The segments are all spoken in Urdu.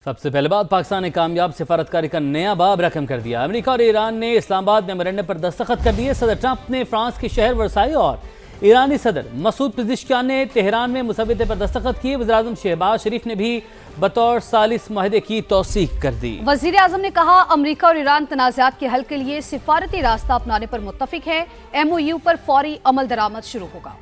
سب سے پہلے بات، پاکستان نے کامیاب سفارتکاری کا نیا باب رقم کر دیا۔ امریکہ اور ایران نے اسلام آباد میمورنڈم پر دستخط کر دیے۔ صدر ٹرمپ نے فرانس کے شہر ورسائی اور ایرانی صدر مسعود پزشکیان نے تہران میں مسودے پر دستخط کیے۔ وزیراعظم شہباز شریف نے بھی بطور ثالث معاہدے کی توثیق کر دی۔ وزیر اعظم نے کہا، امریکہ اور ایران تنازعات کے حل کے لیے سفارتی راستہ اپنانے پر متفق ہے۔ MOU پر فوری عمل درآمد شروع ہوگا۔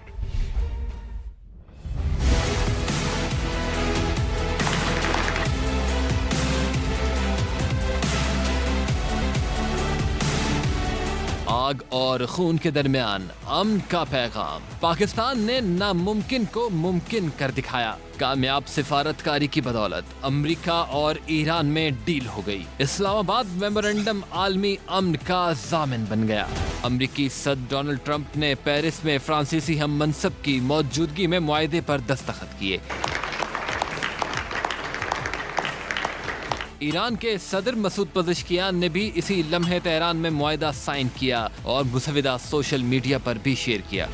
آگ اور خون کے درمیان امن کا پیغام، پاکستان نے ناممکن کو ممکن کر دکھایا۔ کامیاب سفارتکاری کی بدولت امریکہ اور ایران میں ڈیل ہو گئی۔ اسلام آباد میمورنڈم عالمی امن کا ضامن بن گیا۔ امریکی صدر ڈونلڈ ٹرمپ نے پیرس میں فرانسیسی ہم منصب کی موجودگی میں معاہدے پر دستخط کیے۔ ایران کے صدر مسعود پزشکیان نے بھی اسی لمحے تہران میں معاہدہ سائن کیا اور مسودہ سوشل میڈیا پر بھی شیئر کیا۔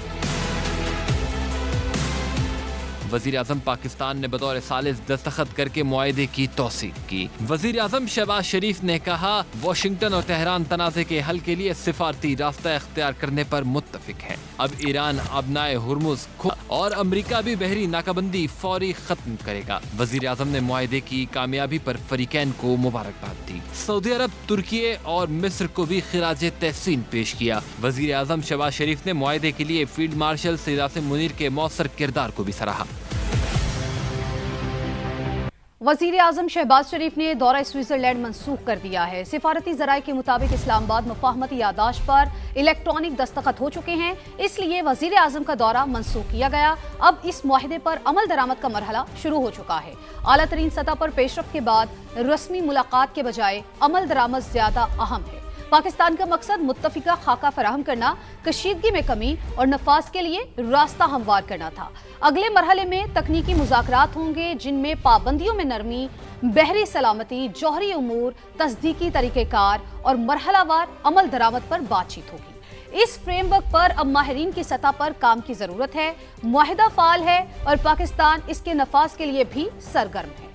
وزیر اعظم پاکستان نے بطور ثالث دستخط کر کے معاہدے کی توثیق کی۔ وزیر اعظم شہباز شریف نے کہا، واشنگٹن اور تہران تنازع کے حل کے لیے سفارتی راستہ اختیار کرنے پر متفق ہیں۔ اب ایران ابنائے ہرمز اور امریکہ بھی بحری ناکہ بندی فوری ختم کرے گا۔ وزیر اعظم نے معاہدے کی کامیابی پر فریقین کو مبارکباد دی۔ سعودی عرب، ترکیے اور مصر کو بھی خراج تحسین پیش کیا۔ وزیر اعظم شہباز شریف نے معاہدے کے لیے فیلڈ مارشل سید عاصم منیر کے مؤثر کردار کو بھی سراہا۔ وزیر اعظم شہباز شریف نے دورہ سوئٹزرلینڈ منسوخ کر دیا ہے۔ سفارتی ذرائع کے مطابق اسلام آباد مفاہمتی یادداشت پر الیکٹرانک دستخط ہو چکے ہیں، اس لیے وزیر اعظم کا دورہ منسوخ کیا گیا۔ اب اس معاہدے پر عمل درآمد کا مرحلہ شروع ہو چکا ہے۔ اعلیٰ ترین سطح پر پیش رفت کے بعد رسمی ملاقات کے بجائے عمل درآمد زیادہ اہم ہے۔ پاکستان کا مقصد متفقہ خاکہ فراہم کرنا، کشیدگی میں کمی اور نفاذ کے لیے راستہ ہموار کرنا تھا۔ اگلے مرحلے میں تکنیکی مذاکرات ہوں گے، جن میں پابندیوں میں نرمی، بحری سلامتی، جوہری امور، تصدیقی طریقہ کار اور مرحلہ وار عمل درآمد پر بات چیت ہوگی۔ اس فریم ورک پر اب ماہرین کی سطح پر کام کی ضرورت ہے۔ معاہدہ فعال ہے اور پاکستان اس کے نفاذ کے لیے بھی سرگرم ہے۔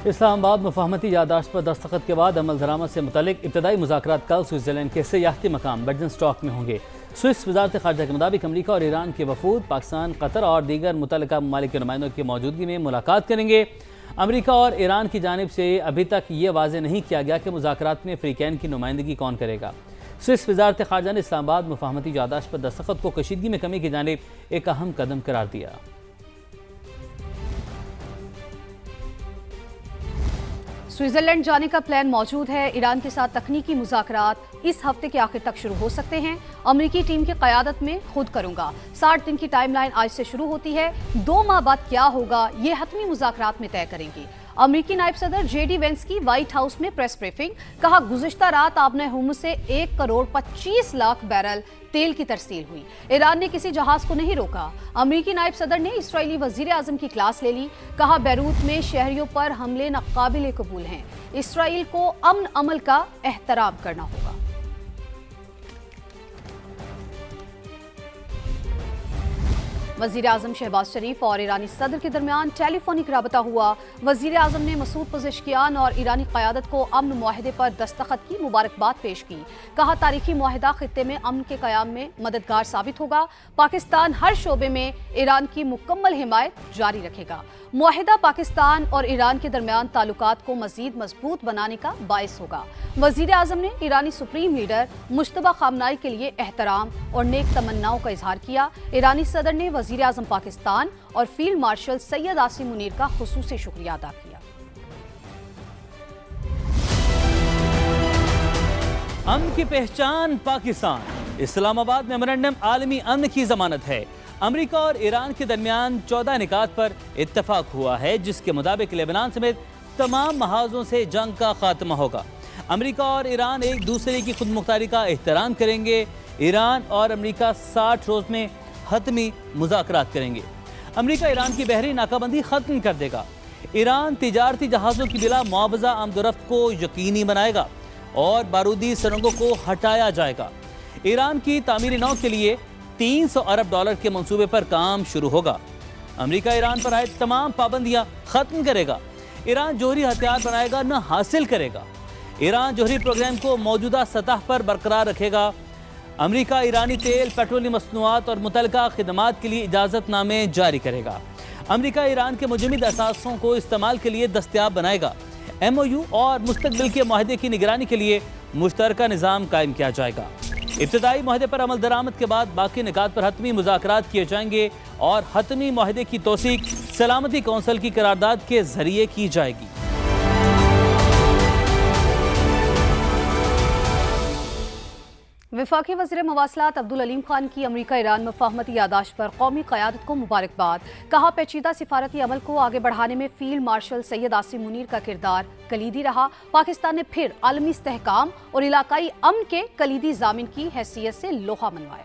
اسلام آباد مفاہمتی یادداشت پر دستخط کے بعد عمل درآمد سے متعلق ابتدائی مذاکرات کل سوئٹزرلینڈ کے سیاحتی مقام برجن اسٹاک میں ہوں گے۔ سوئس وزارت خارجہ کے مطابق امریکہ اور ایران کے وفود پاکستان، قطر اور دیگر متعلقہ ممالک کے نمائندوں کی موجودگی میں ملاقات کریں گے۔ امریکہ اور ایران کی جانب سے ابھی تک یہ واضح نہیں کیا گیا کہ مذاکرات میں فریقین کی نمائندگی کون کرے گا۔ سوئس وزارت خارجہ نے اسلام آباد مفاہمتی یادداشت پر دستخط کو کشیدگی میں کمی کی جانب ایک اہم قدم قرار دیا۔ سوئٹزرلینڈ جانے کا پلان موجود ہے۔ ایران کے ساتھ تکنیکی مذاکرات اس ہفتے کے آخر تک شروع ہو سکتے ہیں۔ امریکی ٹیم کی قیادت میں خود کروں گا۔ 60 دن کی ٹائم لائن آج سے شروع ہوتی ہے۔ 2 ماہ بعد کیا ہوگا، یہ حتمی مذاکرات میں طے کریں گی۔ امریکی نائب صدر JD وینس کی وائٹ ہاؤس میں پریس بریفنگ، کہا، گزشتہ رات آبنۂ ہرمز سے 1.25 کروڑ بیرل تیل کی ترسیل ہوئی۔ ایران نے کسی جہاز کو نہیں روکا۔ امریکی نائب صدر نے اسرائیلی وزیر اعظم کی کلاس لے لی، کہا، بیروت میں شہریوں پر حملے ناقابل قبول ہیں۔ اسرائیل کو امن عمل کا احترام کرنا ہوگا۔ وزیر اعظم شہباز شریف اور ایرانی صدر کے درمیان ٹیلی فونک رابطہ ہوا۔ وزیر اعظم نے مسعود پزشکیان اور ایرانی قیادت کو امن معاہدے پر دستخط کی مبارکباد پیش کی، کہا، تاریخی معاہدہ خطے میں امن کے قیام میں مددگار ثابت ہوگا۔ پاکستان ہر شعبے میں ایران کی مکمل حمایت جاری رکھے گا۔ معاہدہ پاکستان اور ایران کے درمیان تعلقات کو مزید مضبوط بنانے کا باعث ہوگا۔ وزیر اعظم نے ایرانی سپریم لیڈر مجتبیٰ خامنہئی کے لیے احترام اور نیک تمناؤں کا اظہار کیا۔ ایرانی صدر نے وزیر اعظم پاکستان اور فیلڈ مارشل سید عاصم منیر کا خصوصی شکریہ ادا کیا۔ امن کی پہچان پاکستان، اسلام آباد میمورنڈم عالمی امن کی ضمانت ہے۔ امریکہ اور ایران کے درمیان 14 نکات پر اتفاق ہوا ہے، جس کے مطابق لبنان سمیت تمام محاذوں سے جنگ کا خاتمہ ہوگا۔ امریکہ اور ایران ایک دوسرے کی خود مختاری کا احترام کریں گے۔ ایران اور امریکہ 60 روز میں حتمی مذاکرات کریں گے۔ امریکہ ایران کی بحری ناکہ بندی ختم کر دے گا۔ ایران تجارتی جہازوں کی بلا معاوضہ آمد و رفت کو یقینی بنائے گا اور بارودی سرنگوں کو ہٹایا جائے گا۔ ایران کی تعمیر نو کے لیے $300 ارب کے منصوبے پر کام شروع ہوگا۔ امریکہ ایران پر عائد تمام پابندیاں ختم کرے گا۔ ایران جوہری ہتھیار بنائے گا نہ حاصل کرے گا۔ ایران جوہری پروگرام کو موجودہ سطح پر برقرار رکھے گا۔ امریکہ ایرانی تیل، پیٹرولیم مصنوعات اور متعلقہ خدمات کے لیے اجازت نامے جاری کرے گا۔ امریکہ ایران کے مجمد اثاثوں کو استعمال کے لیے دستیاب بنائے گا۔ ایم او یو اور مستقبل کے معاہدے کی نگرانی کے لیے مشترکہ نظام قائم کیا جائے گا۔ ابتدائی معاہدے پر عمل درآمد کے بعد باقی نکات پر حتمی مذاکرات کیے جائیں گے اور حتمی معاہدے کی توثیق سلامتی کونسل کی قرارداد کے ذریعے کی جائے گی۔ وفاقی وزیر مواصلات عبدالعلیم خان کی امریکہ ایران مفاہمتی یادداشت پر قومی قیادت کو مبارکباد۔ کہا پیچیدہ سفارتی عمل کو آگے بڑھانے میں فیلڈ مارشل سید عاصم منیر کا کردار کلیدی رہا۔ پاکستان نے پھر عالمی استحکام اور علاقائی امن کے کلیدی ضامن کی حیثیت سے لوہا منوایا۔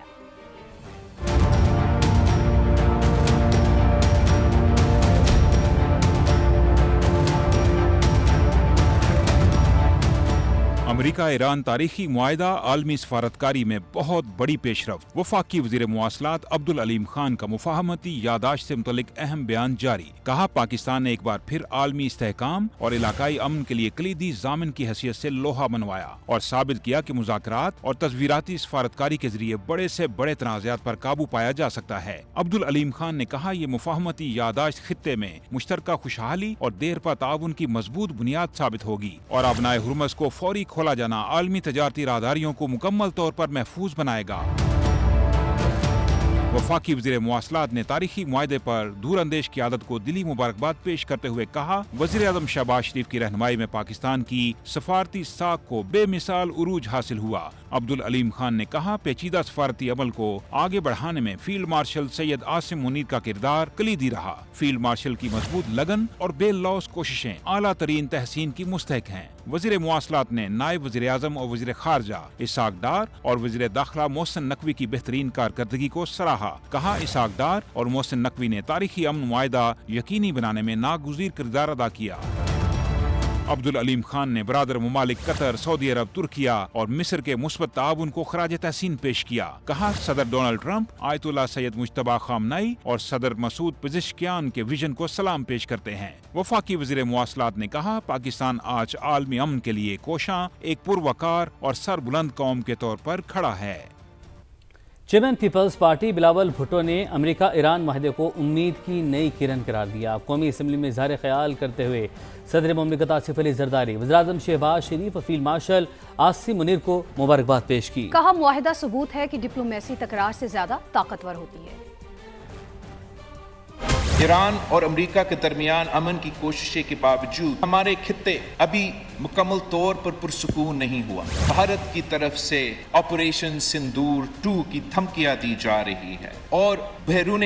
امریکہ ایران تاریخی معاہدہ عالمی سفارتکاری میں بہت بڑی پیش رفت۔ وفاقی وزیر مواصلات عبدالعلیم خان کا مفاہمتی یادداشت سے متعلق اہم بیان جاری۔ کہا پاکستان نے ایک بار پھر عالمی استحکام اور علاقائی امن کے لیے کلیدی ضامن کی حیثیت سے لوہا منوایا اور ثابت کیا کہ مذاکرات اور تصویراتی سفارتکاری کے ذریعے بڑے سے بڑے تنازعات پر قابو پایا جا سکتا ہے۔ عبدالعلیم خان نے کہا یہ مفاہمتی یادداشت خطے میں مشترکہ خوشحالی اور دیرپا تعاون کی مضبوط بنیاد ثابت ہوگی اور آبنائے ہرمز کو فوری کھولا جانا عالمی تجارتی راہداریوں کو مکمل طور پر محفوظ بنائے گا۔ وفاقی وزیر مواصلات نے تاریخی معاہدے پر دور اندیش قیادت کو دلی مبارکباد پیش کرتے ہوئے کہا وزیر اعظم شہباز شریف کی رہنمائی میں پاکستان کی سفارتی ساکھ کو بے مثال عروج حاصل ہوا۔ عبدالعلیم خان نے کہا پیچیدہ سفارتی عمل کو آگے بڑھانے میں فیلڈ مارشل سید عاصم منیر کا کردار کلیدی رہا۔ فیلڈ مارشل کی مضبوط لگن اور بے لوث کوششیں اعلیٰ ترین تحسین کی مستحق ہیں۔ وزیر مواصلات نے نائب وزیر اعظم اور وزیر خارجہ اسحاق ڈار اور وزیر داخلہ محسن نقوی کی بہترین کارکردگی کو سراہا۔ کہا اسحاق ڈار اور محسن نقوی نے تاریخی امن معاہدہ یقینی بنانے میں ناگزیر کردار ادا کیا۔ عبدالعلیم خان نے برادر ممالک قطر، سعودی عرب، ترکیہ اور مصر کے مثبت تعاون کو خراج تحسین پیش کیا۔ کہا صدر ڈونلڈ ٹرمپ، آیت اللہ سید مجتبی خامنئی اور صدر مسعود پزشکیان کے ویژن کو سلام پیش کرتے ہیں۔ وفاقی وزیر مواصلات نے کہا پاکستان آج عالمی امن کے لیے کوشاں ایک پروقار اور سربلند قوم کے طور پر کھڑا ہے۔ Chairman peoples party Bilawal Bhutto نے امریکہ ایران معاہدے کو امید کی نئی کرن قرار دیا۔ قومی اسمبلی میں اظہار خیال کرتے ہوئے صدر مملکت آصف علی زرداری، وزیراعظم شہباز شریف اور فیلڈ مارشل عاصم منیر کو مبارکباد پیش کی۔ کہا معاہدہ ثبوت ہے کہ ڈپلومیسی تکرار سے زیادہ طاقتور ہوتی ہے۔ ایران اور امریکہ کے درمیان امن کی کوششیں کے باوجود ہمارے خطے ابھی مکمل طور پر پرسکون نہیں ہوا۔ بھارت کی طرف سے آپریشن سندور 2 کی دھمکیاں دی جا رہی ہے اور بیرون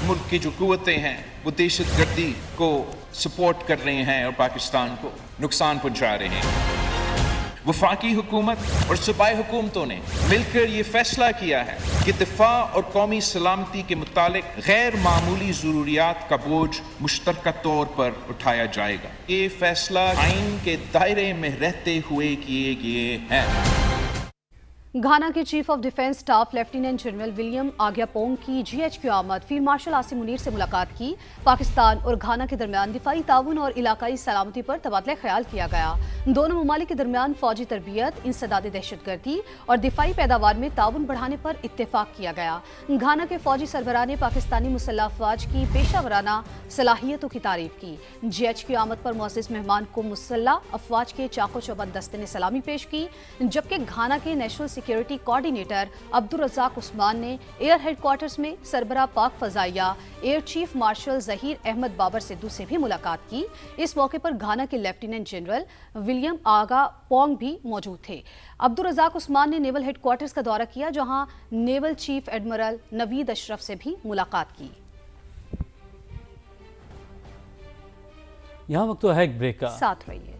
ملک کی جو قوتیں ہیں وہ دہشت گردی کو سپورٹ کر رہے ہیں اور پاکستان کو نقصان پہنچا رہے ہیں۔ وفاقی حکومت اور صوبائی حکومتوں نے مل کر یہ فیصلہ کیا ہے کہ دفاع اور قومی سلامتی کے متعلق غیر معمولی ضروریات کا بوجھ مشترکہ طور پر اٹھایا جائے گا۔ یہ فیصلہ آئین کے دائرے میں رہتے ہوئے کیے گئے ہیں۔ گھانا کے chief of defence staff lieutenant general William آگیا پونگ کی جی ایچ کیو آمد۔ فیلڈ مارشل عاصم منیر سے ملاقات کی۔ پاکستان اور گھانا کے درمیان دفاعی تعاون اور علاقائی سلامتی پر تبادلہ خیال کیا گیا۔ دونوں ممالک کے درمیان فوجی تربیت، انسداد دہشت گردی اور دفاعی پیداوار میں تعاون بڑھانے پر اتفاق کیا گیا۔ گھانا کے فوجی سربراہ نے پاکستانی مسلح افواج کی پیشہ ورانہ صلاحیتوں کی تعریف کی۔ جی ایچ کیو آمد پر معزز مہمان کو مسلح افواج کے چاقو چوبند دستے نے سلامی پیش کی، جبکہ گھانا کے national security coordinator Abdul Razak Osman نے ایئر ہیڈ کوارٹرز میں سربراہ پاک فضائیہ air chief marshal Zaheer Ahmed Babar Sidhu سے بھی ملاقات کی۔ اس موقع پر گھانا کے lieutenant general William Agyapong بھی موجود تھے۔ عبدالرزاق عثمان نے نیول ہیڈ کوارٹرز کا دورہ کیا، جہاں نیول چیف ایڈمرل نوید اشرف سے بھی ملاقات کی۔ یہاں وقت ہے ایک بریک کا، ساتھ رہیے۔